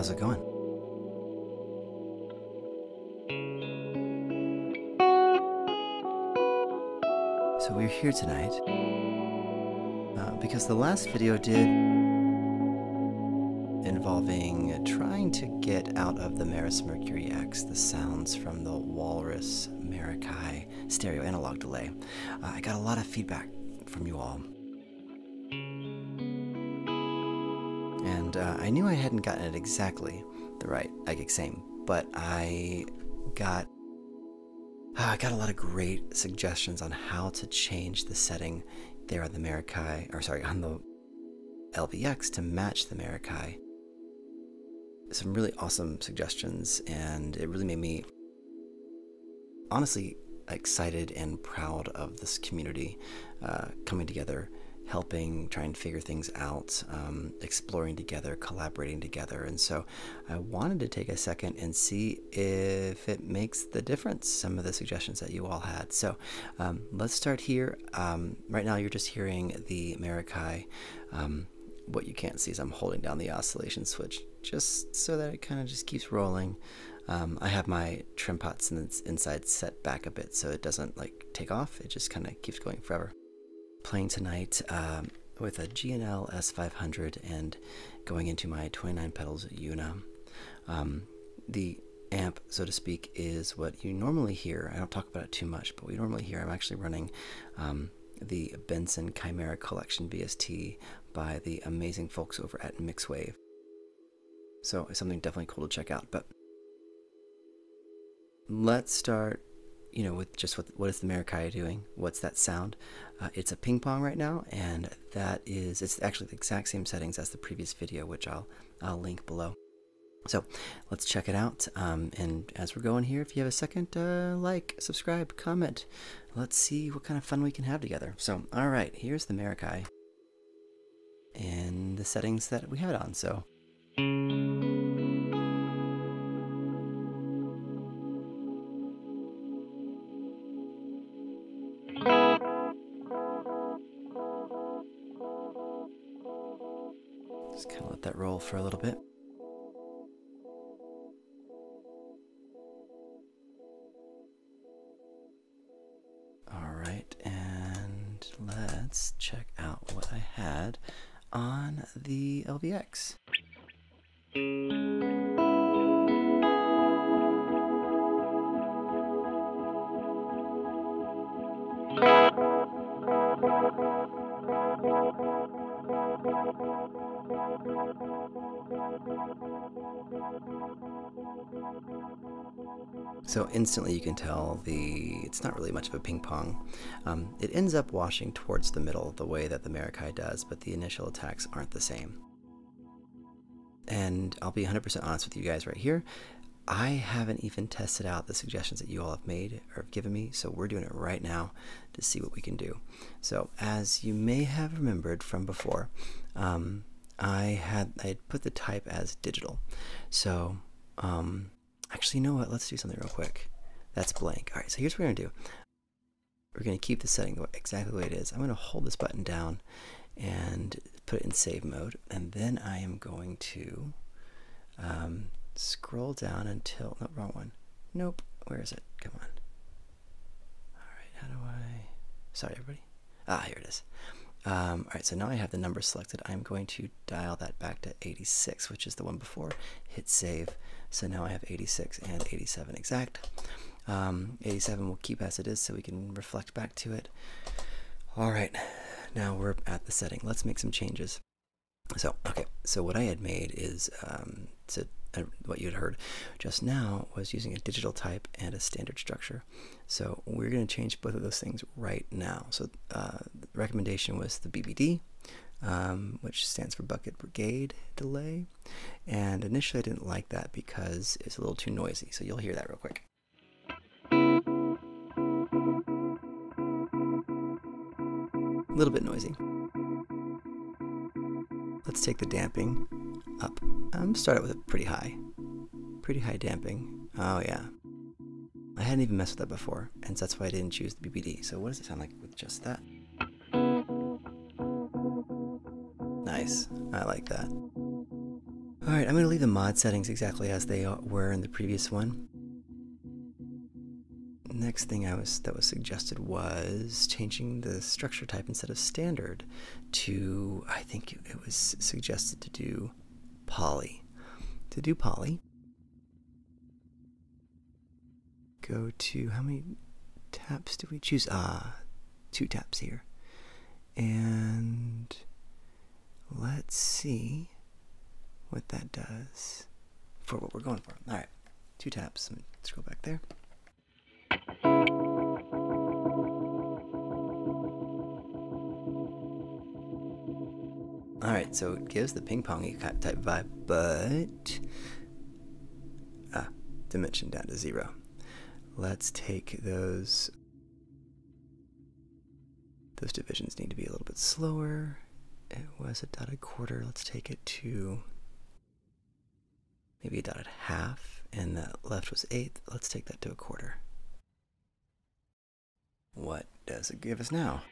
how's it going? So we're here tonight because the last video did involving trying to get out of the Meris MercuryX the sounds from the Walrus Meraki stereo analog delay. I got a lot of feedback from you all. And I knew I hadn't gotten it exactly the right, same, but I got a lot of great suggestions on how to change the setting there on the Meraki, on the LVX to match the Meraki. Some really awesome suggestions, and it really made me honestly excited and proud of this community coming together, helping, trying to figure things out, exploring together, collaborating together. And so I wanted to take a second and see if it makes the difference, some of the suggestions that you all had. So let's start here. Right now you're just hearing the Meraki. What you can't see is I'm holding down the oscillation switch just so that it kind of just keeps rolling. I have my trim pots inside set back a bit so it doesn't like take off. It just kind of keeps going forever. Playing tonight with a G&L S500 and going into my 29 pedals Una. The amp, so to speak, is what you normally hear. I don't talk about it too much, but we normally hear. I'm actually running the Benson Chimera Collection BST by the amazing folks over at Mixwave. So it's something definitely cool to check out. But let's start, with just what is the Meraki doing? What's that sound? It's a ping pong right now, and it's actually the exact same settings as the previous video, which I'll link below. So let's check it out. And as we're going here, if you have a second, like, subscribe, comment. Let's see what kind of fun we can have together. So, all right, here's the Meraki and the settings that we have it on. So. Just kind of let that roll for a little bit. All right, and let's check out what I had on the LVX. So instantly you can tell it's not really much of a ping pong. It ends up washing towards the middle the way that the Meraki does, but the initial attacks aren't the same. And I'll be 100% honest with you guys right here. I haven't even tested out the suggestions that you all have made or have given me, so we're doing it right now to see what we can do. So as you may have remembered from before, I had put the type as digital. So actually, you know what? Let's do something real quick. That's blank. All right, so here's what we're going to do. We're going to keep the setting exactly the way it is. I'm going to hold this button down and put it in save mode. And then I am going to scroll down until... No, wrong one. Nope. Where is it? Come on. All right, how do I... Sorry, everybody. Ah, here it is. All right, so now I have the number selected. I'm going to dial that back to 86, which is the one before. Hit save. So now I have 86 and 87 exact. 87 will keep as it is so we can reflect back to it. All right, now we're at the setting. Let's make some changes. So, okay, so what I had made is, what you had heard just now was using a digital type and a standard structure. So we're going to change both of those things right now. So the recommendation was the BBD, which stands for Bucket Brigade Delay. And initially I didn't like that because it's a little too noisy. So you'll hear that real quick. A little bit noisy. Let's take the damping up. Start it with a pretty high damping. Oh yeah. I hadn't even messed with that before, and so that's why I didn't choose the BBD. So what does it sound like with just that? Nice. I like that. Alright, I'm going to leave the mod settings exactly as they were in the previous one. Next thing that was suggested was changing the structure type instead of standard to, I think it was suggested to do poly. To do poly, go to, how many taps do we choose? 2 taps here. And let's see what that does for what we're going for. Alright, 2 taps. Let me scroll back there. Alright, so it gives the ping-pongy type vibe, but dimension down to 0. Let's take those divisions need to be a little bit slower. It was a dotted quarter. Let's take it to maybe a dotted half, and that left was 1/8. Let's take that to a quarter. What does it give us now?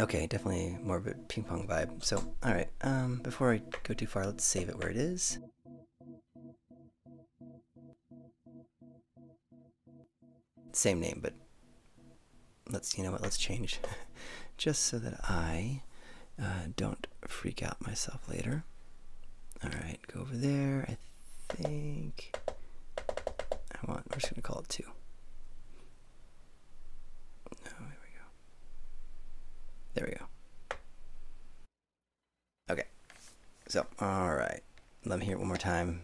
Okay, definitely more of a ping pong vibe. So, alright, before I go too far, let's save it where it is. Same name, but let's, you know what, let's change. Just so that I don't freak out myself later. Alright, go over there. I think we're just going to call it 2. Oh, here we go. There we go. Okay. So, alright. Let me hear it one more time.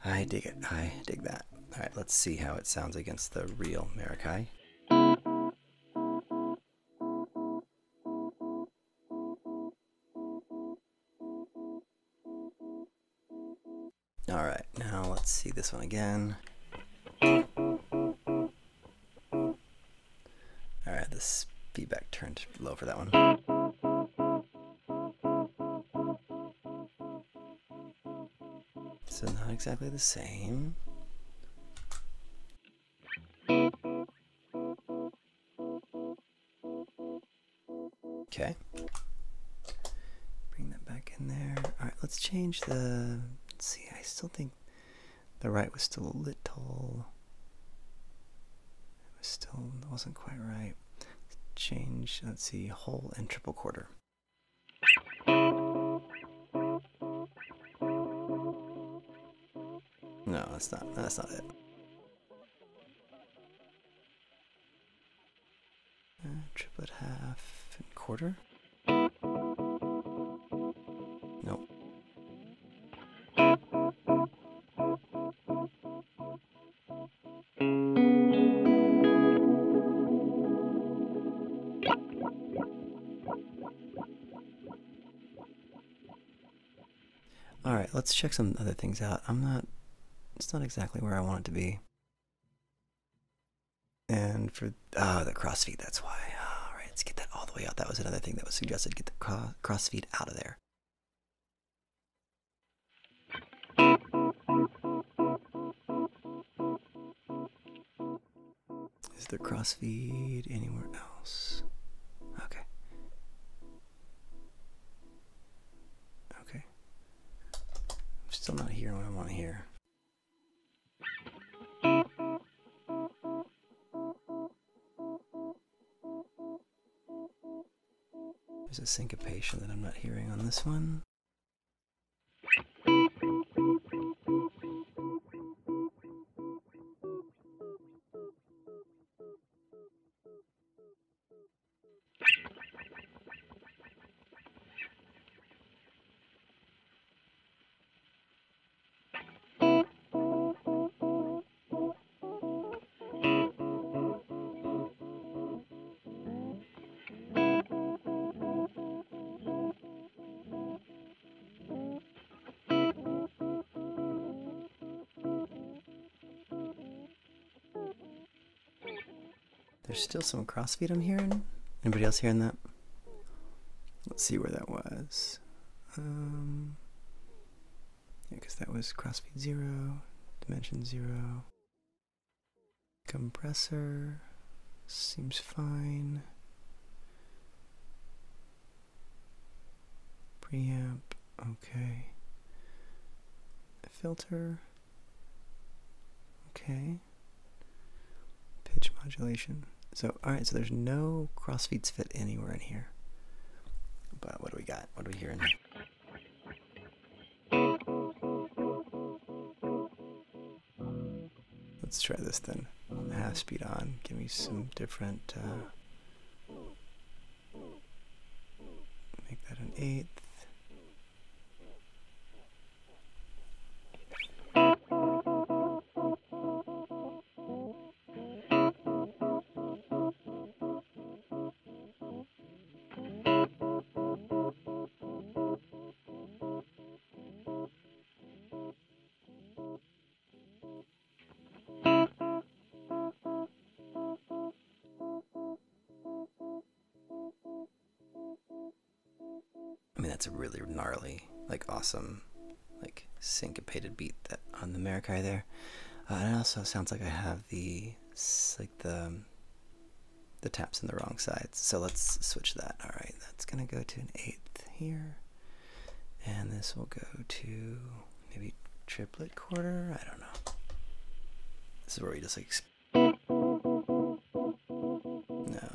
I dig it. I dig that. Alright, let's see how it sounds against the real Meraki. Alright, now let's see this one again. Alright, this feedback turned low for that one. So not exactly the same. Okay. Bring that back in there. Alright, let's change the... Let's see, I still think the right was still a little... It wasn't quite right. Let's change, let's see, whole and triple quarter. No, that's not it. Triplet half and quarter. Nope. Alright, let's check some other things out. It's not exactly where I want it to be. And for, the crossfeed, that's why. Alright, let's get that all the way out. That was another thing that was suggested, get the crossfeed out of there. Is there crossfeed anywhere else? Okay. Okay. I'm still not hearing what I want to hear. There's a syncopation that I'm not hearing on this one. There's still some crossfeed I'm hearing. Anybody else hearing that? Let's see where that was. Yeah, because that was crossfeed 0, dimension 0. Compressor seems fine. Preamp, okay. Filter, okay. Pitch modulation. So, alright, so there's no crossfeeds fit anywhere in here. But what do we got? What are we hearing? Let's try this then. Half speed on. Give me some different. Make that an 1/8. I mean, that's a really gnarly, like awesome, like syncopated beat that on the Meraki there. And it also sounds like I have the taps in the wrong sides. So let's switch that. All right, that's gonna go to an 1/8 here, and this will go to maybe triplet quarter. I don't know. This is where we just like. No,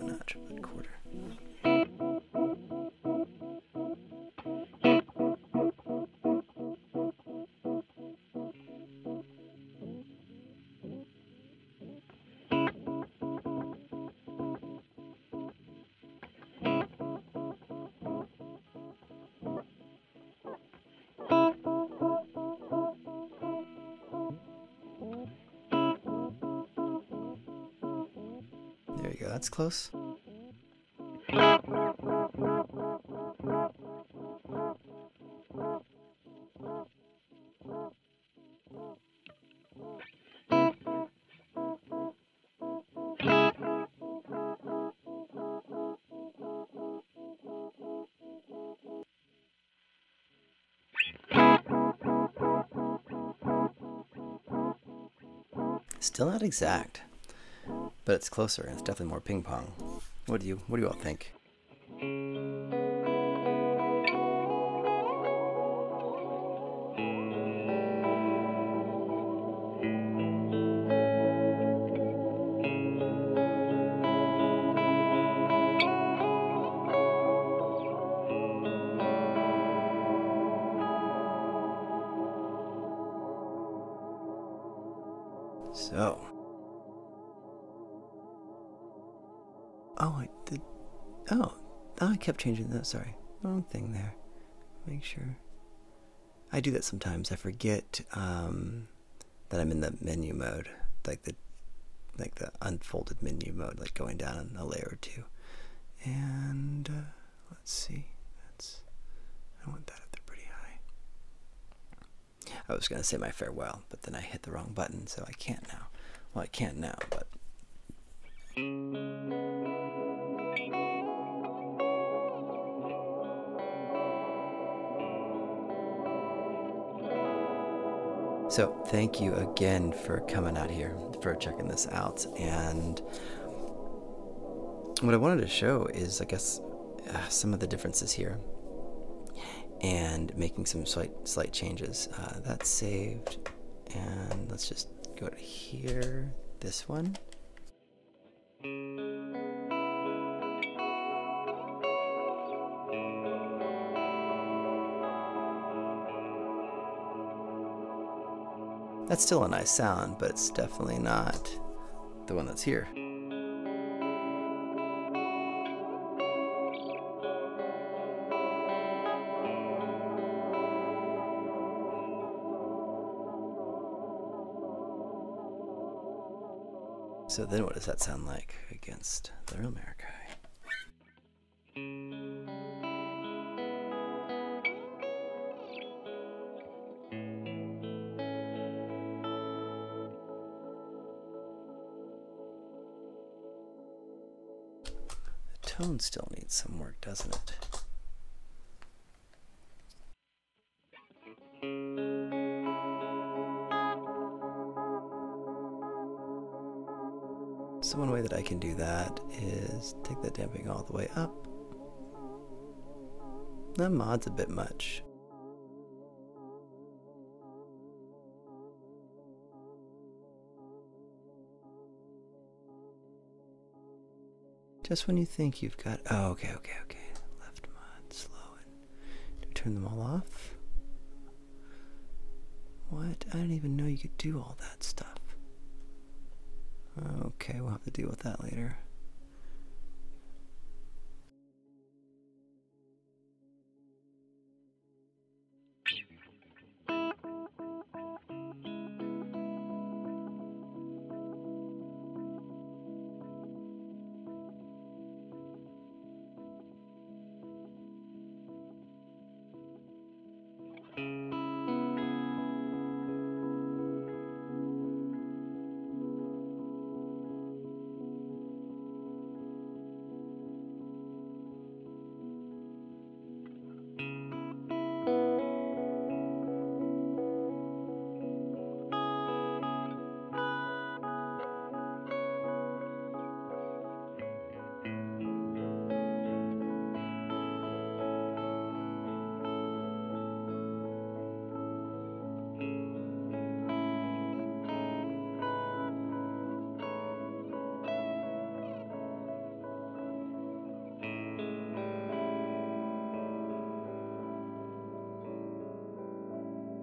not triplet quarter. There you go, that's close. Still not exact, but it's closer. It's definitely more ping pong. What do you all think? So, oh, I did. Oh, I kept changing that. Sorry, wrong thing there. Make sure. I do that sometimes. I forget that I'm in the menu mode, like the unfolded menu mode, like going down a layer or two. And let's see. I want that up there pretty high. I was gonna say my farewell, but then I hit the wrong button, so I can't now. Well, I can't now, but. So thank you again for coming out here, for checking this out. And what I wanted to show is, I guess, some of the differences here and making some slight changes. That's saved, and let's just go to here, this one. That's still a nice sound, but it's definitely not the one that's here. So then what does that sound like against the real Meraki? tone still needs some work, doesn't it? So one way that I can do that is take the damping all the way up. That mod's a bit much. Just when you think you've got, oh, okay. Left mod, slow it. Do we turn them all off? What? I didn't even know you could do all that stuff. Okay, we'll have to deal with that later.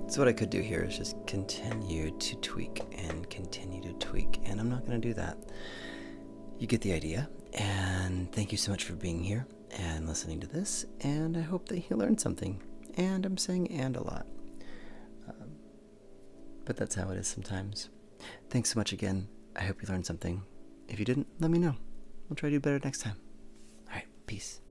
So what I could do here is just continue to tweak and continue to tweak, and I'm not going to do that. You get the idea, and thank you so much for being here and listening to this, and I hope that you learned something. And I'm saying "and" a lot, but that's how it is sometimes. Thanks so much again. I hope you learned something. If you didn't, let me know. We'll try to do better next time. All right, peace.